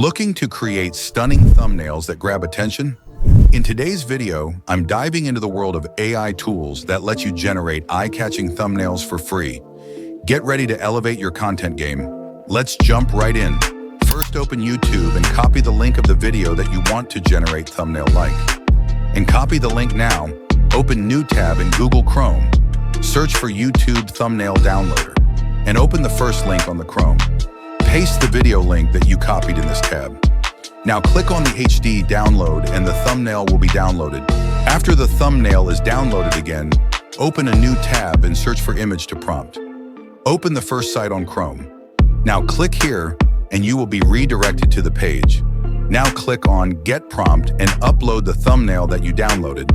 Looking to create stunning thumbnails that grab attention? In today's video, I'm diving into the world of AI tools that let you generate eye-catching thumbnails for free. Get ready to elevate your content game. Let's jump right in. First, open YouTube and copy the link of the video that you want to generate thumbnail like. And copy the link now. Open New tab in Google Chrome. Search for YouTube Thumbnail Downloader. And open the first link on the Chrome. Paste the video link that you copied in this tab. Now click on the HD download and the thumbnail will be downloaded. After the thumbnail is downloaded again, open a new tab and search for image to prompt. Open the first site on Chrome. Now click here and you will be redirected to the page. Now click on Get Prompt and upload the thumbnail that you downloaded.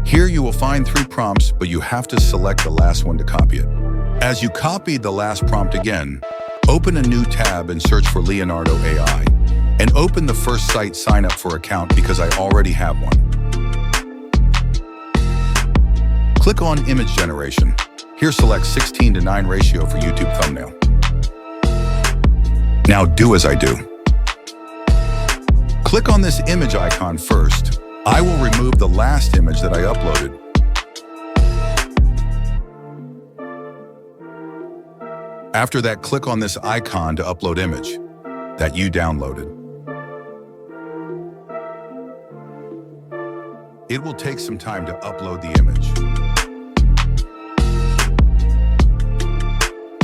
Here you will find 3 prompts, but you have to select the last one to copy it. As you copy the last prompt again, open a new tab and search for Leonardo AI, and open the first site sign up for account because I already have one. Click on Image Generation. Here select 16:9 ratio for YouTube thumbnail. Now do as I do. Click on this image icon first. I will remove the last image that I uploaded. After that, click on this icon to upload image that you downloaded. It will take some time to upload the image.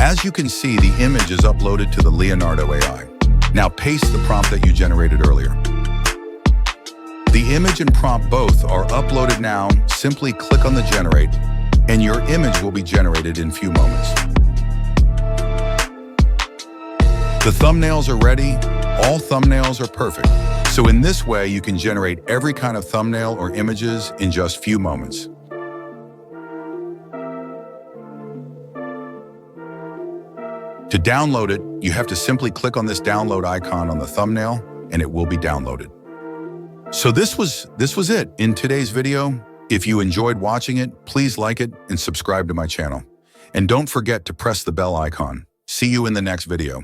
As you can see, the image is uploaded to the Leonardo AI. Now paste the prompt that you generated earlier. The image and prompt both are uploaded now. Simply click on the generate and your image will be generated in a few moments. The thumbnails are ready. All thumbnails are perfect. So in this way, you can generate every kind of thumbnail or images in just few moments. To download it, you have to simply click on this download icon on the thumbnail and it will be downloaded. So this was it in today's video. If you enjoyed watching it, please like it and subscribe to my channel. And don't forget to press the bell icon. See you in the next video.